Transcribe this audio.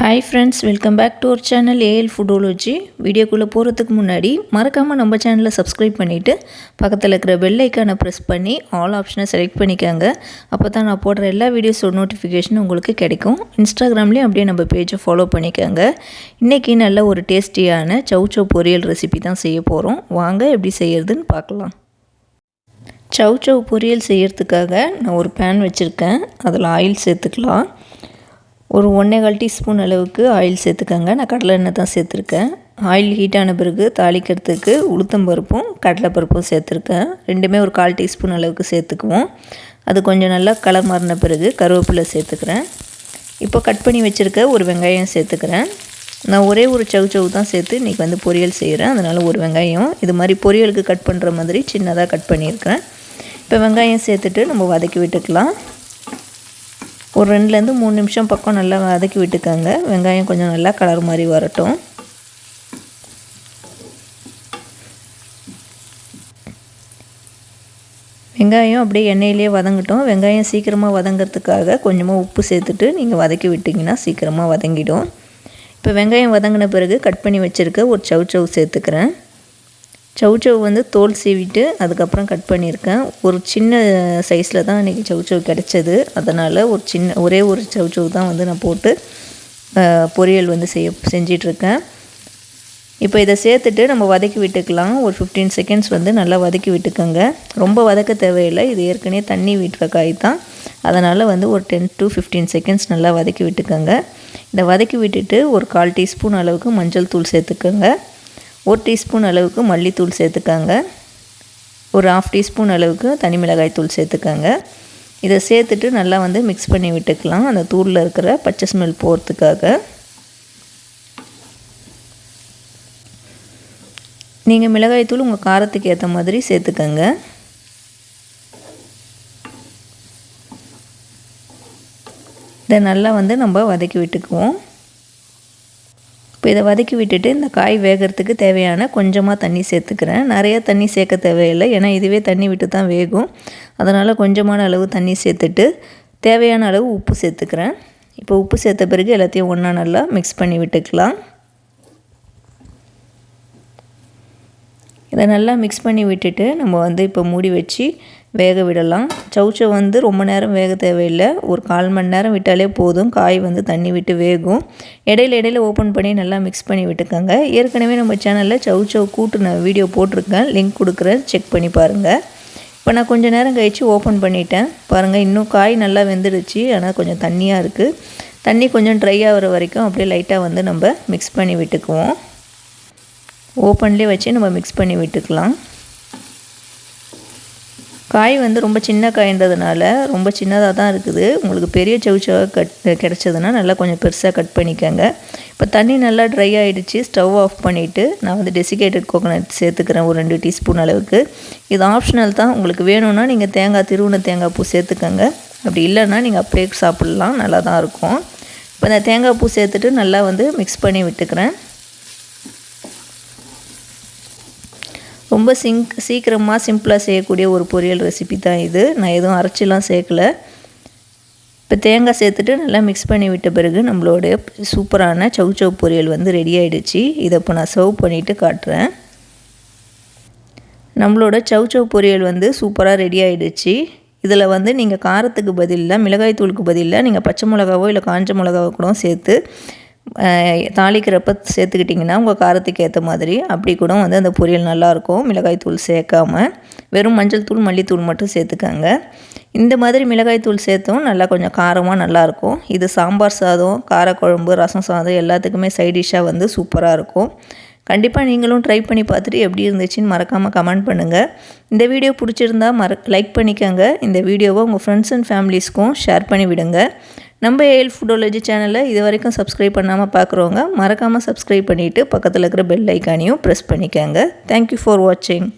Hi friends, welcome back to our channel AL foodology. வீடியோக்குள்ள போறதுக்கு முன்னாடி மறக்காம நம்ம சேனலை சப்ஸ்கிரைப் பண்ணிட்டு பக்கத்துல இருக்கிற பெல் ஐகானை பிரஸ் பண்ணி ஆல் ஆப்ஷனை செலக்ட் பண்ணிக்கங்க. அப்பதான் நான் போடுற எல்லா வீடியோஸோட நோட்டிஃபிகேஷன் உங்களுக்கு கிடைக்கும். இன்ஸ்டாகிராம்லயும் அப்படியே நம்ம பேஜை ஃபாலோ பண்ணிக்கங்க. இன்னைக்கு நல்ல ஒரு டேஸ்டியான சௌச்சௌ பொரியல் ரெசிபி தான் செய்ய போறோம். வாங்க எப்படி செய்யறதுன்னு பார்க்கலாம். சௌச்சௌ பொரியல் செய்யறதுக்காக நான் ஒரு pan வச்சிருக்கேன். அதில் ஆயில் சேர்த்துக்கலாம். ஒரு 1.25 டீஸ்பூன் அளவுக்கு ஆயில் சேர்த்துக்கங்க. நான் கடலை எண்ணெய் தான் சேர்த்துருக்கேன். ஆயில் ஹீட் ஆன பிறகு தாளிக்கிறதுக்கு உளுத்தம்பருப்பும் கடலைப்பருப்பும் சேர்த்துருக்கேன். ரெண்டுமே ஒரு 1/4 டீஸ்பூன் அளவுக்கு சேர்த்துக்குவோம். அது கொஞ்சம் நல்லா கலர் மாறின பிறகு கருவேப்பிலை சேர்த்துக்கிறேன். இப்போ கட் பண்ணி வச்சுருக்க ஒரு வெங்காயம் சேர்த்துக்கிறேன். நான் ஒரே ஒரு சௌச்சௌ தான் சேர்த்து இன்றைக்கி வந்து பொரியல் செய்கிறேன். அதனால் ஒரு வெங்காயம் இது மாதிரி பொரியலுக்கு கட் பண்ணுற மாதிரி சின்னதாக கட் பண்ணியிருக்கேன். இப்போ வெங்காயம் சேர்த்துட்டு நம்ம வதக்கி விட்டுக்கலாம். ஒரு 2லேருந்து 3 நிமிஷம் பக்கம் நல்லா வதக்கி விட்டுக்கோங்க. வெங்காயம் கொஞ்சம் நல்லா கலர் மாதிரி வரட்டும். வெங்காயம் அப்படியே எண்ணெயிலே வதங்கட்டும். வெங்காயம் சீக்கிரமாக வதங்கிறதுக்காக கொஞ்சமாக உப்பு சேர்த்துட்டு நீங்கள் வதக்கி விட்டிங்கன்னா சீக்கிரமாக வதங்கிடும். இப்போ வெங்காயம் வதங்கின பிறகு கட் பண்ணி வச்சுருக்க ஒரு சௌச்சௌ சேர்த்துக்கிறேன். சௌச்சௌ வந்து தோல் சீவிட்டு அதுக்கப்புறம் கட் பண்ணியிருக்கேன். ஒரு சின்ன சைஸில் தான் இன்றைக்கி சௌச்சௌ கிடச்சது. அதனால் ஒரே ஒரு சௌச்சௌ தான் வந்து நான் போட்டு பொரியல் வந்து செஞ்சிட்ருக்கேன். இப்போ இதை சேர்த்துட்டு நம்ம வதக்கி விட்டுக்கலாம். ஒரு 15 செகண்ட்ஸ் வந்து நல்லா வதக்கி விட்டுக்கோங்க. ரொம்ப வதக்க தேவையில்லை. இது ஏற்கனவே தண்ணி விட்டுற காய் தான். அதனால் வந்து ஒரு 10 to 15 செகண்ட்ஸ் நல்லா வதக்கி விட்டுக்கோங்க. இதை வதக்கி விட்டுட்டு ஒரு 1/4 டீஸ்பூன் அளவுக்கு மஞ்சள் தூள் சேர்த்துக்கோங்க. 1 டீஸ்பூன் அளவுக்கு மல்லித்தூள் சேர்த்துக்கோங்க. ஒரு 1/2 டீஸ்பூன் அளவுக்கு தனி மிளகாய் தூள் சேர்த்துக்கோங்க. இதை சேர்த்துட்டு நல்லா வந்து மிக்ஸ் பண்ணி விட்டுக்கலாம். அந்த தூளில் இருக்கிற பச்சை ஸ்மெல் போகிறதுக்காக. நீங்கள் மிளகாய் தூள் உங்கள் காரத்துக்கு ஏற்ற மாதிரி சேர்த்துக்கோங்க. இதை நல்லா வந்து நம்ம வதக்கி விட்டுக்குவோம். இப்போ இதை வதக்கி விட்டுட்டு இந்த காய் வேகிறதுக்கு தேவையான கொஞ்சமாக தண்ணி சேர்த்துக்கிறேன். நிறைய தண்ணி சேர்க்க தேவையில்லை. ஏன்னா இதுவே தண்ணி விட்டு தான் வேகும். அதனால் கொஞ்சமான அளவு தண்ணி சேர்த்துட்டு தேவையான அளவு உப்பு சேர்த்துக்கிறேன். இப்போ உப்பு சேர்த்த பிறகு எல்லாத்தையும் ஒன்றா நல்லா மிக்ஸ் பண்ணி விட்டுக்கலாம். இதை நல்லா மிக்ஸ் பண்ணி விட்டுட்டு நம்ம வந்து இப்போ மூடி வச்சு வேக விடலாம். சௌச்சௌ வந்து ரொம்ப நேரம் வேக தேவையில்லை. ஒரு 1/4 மணி நேரம் விட்டாலே போதும். காய் வந்து தண்ணி விட்டு வேகும். இடையில ஓப்பன் பண்ணி நல்லா மிக்ஸ் பண்ணி விட்டுக்கோங்க. ஏற்கனவே நம்ம சேனலில் சௌச்சௌ கூட்டு நான் வீடியோ போட்டிருக்கேன். லிங்க் கொடுக்குறேன், செக் பண்ணி பாருங்கள். இப்போ நான் கொஞ்சம் நேரம் கழித்து ஓப்பன் பண்ணிட்டேன். பாருங்கள், இன்னும் காய் நல்லா வெந்துடுச்சு. ஆனால் கொஞ்சம் தண்ணியாக இருக்குது. தண்ணி கொஞ்சம் ட்ரை ஆகிற வரைக்கும் அப்படியே லைட்டாக வந்து நம்ம மிக்ஸ் பண்ணி விட்டுக்குவோம். ஓப்பன்லேயே வச்சு நம்ம மிக்ஸ் பண்ணி விட்டுக்கலாம். காய் வந்து ரொம்ப சின்ன காய்ன்றதுனால ரொம்ப சின்னதாக தான் இருக்குது. உங்களுக்கு பெரிய சௌச்சௌவாக கிடச்சதுன்னா நல்லா கொஞ்சம் பெருசாக கட் பண்ணிக்கோங்க. இப்போ தண்ணி நல்லா ட்ரை ஆகிடுச்சு. ஸ்டவ் ஆஃப் பண்ணிவிட்டு நான் வந்து டெசிகேட்டட் கோகோனட் சேர்த்துக்கிறேன் ஒரு 2 டீஸ்பூன் அளவுக்கு. இது ஆப்ஷனல் தான். உங்களுக்கு வேணும்னா நீங்கள் திருவுண தேங்காய் பூ சேர்த்துக்கோங்க. அப்படி இல்லைன்னா நீங்கள் அப்படியே சாப்பிட்லாம். நல்லா தான் இருக்கும். இப்போ இந்த தேங்காய் பூ சேர்த்துட்டு நல்லா வந்து மிக்ஸ் பண்ணி விட்டுக்கிறேன். ரொம்ப சீக்கிரமாக சிம்பிளாக செய்யக்கூடிய ஒரு பொரியல் ரெசிபி தான் இது. நான் எதுவும் அரைச்சிலாம் சேர்க்கலை. இப்போ தேங்காய் சேர்த்துட்டு நல்லா மிக்ஸ் பண்ணி விட்ட பிறகு நம்மளோட சூப்பரான சௌச்சௌ பொரியல் வந்து ரெடி ஆகிடுச்சு. இதை இப்போ நான் சர்வ் பண்ணிவிட்டு காட்டுறேன். நம்மளோட சௌச்சௌ பொரியல் வந்து சூப்பராக ரெடி ஆகிடுச்சு. இதில் வந்து நீங்கள் காரத்துக்கு பதிலாக மிளகாய் தூளுக்கு பதிலாக நீங்கள் பச்சை மிளகாவோ இல்லை காஞ்ச மிளகாவோ கூட சேர்த்து தாளிக்கிறப்ப சேர்த்துக்கிட்டிங்கன்னா உங்கள் காரத்துக்கு ஏற்ற மாதிரி அப்படி கூட வந்து அந்த பொரியல் நல்லாயிருக்கும். மிளகாய் தூள் சேர்க்காமல் வெறும் மஞ்சள் தூள் மல்லித்தூள் மட்டும் சேர்த்துக்கோங்க. இந்த மாதிரி மிளகாய் தூள் சேர்த்தும் நல்லா கொஞ்சம் காரமாக நல்லாயிருக்கும். இது சாம்பார் சாதம், காரக்குழம்பு, ரசம் சாதம் எல்லாத்துக்குமே சைட் டிஷ்ஷாக வந்து சூப்பராக இருக்கும். கண்டிப்பாக நீங்களும் ட்ரை பண்ணி பார்த்துட்டு எப்படி இருந்துச்சுன்னு மறக்காமல் கமெண்ட் பண்ணுங்கள். இந்த வீடியோ பிடிச்சிருந்தா லைக் பண்ணிக்கோங்க. இந்த வீடியோவை உங்கள் ஃப்ரெண்ட்ஸ் அண்ட் ஃபேமிலிஸ்க்கும் ஷேர் பண்ணி விடுங்க. நம்ம AL foodology சேனலில் இது வரைக்கும் சப்ஸ்கிரைப் பண்ணாமல் பார்க்குறவங்க மறக்காமல் சப்ஸ்கிரைப் பண்ணிவிட்டு பக்கத்தில் இருக்கிற பெல் ஐக்கானையும் ப்ரெஸ் பண்ணிக்கோங்க. தேங்க்யூ ஃபார் வாட்சிங்.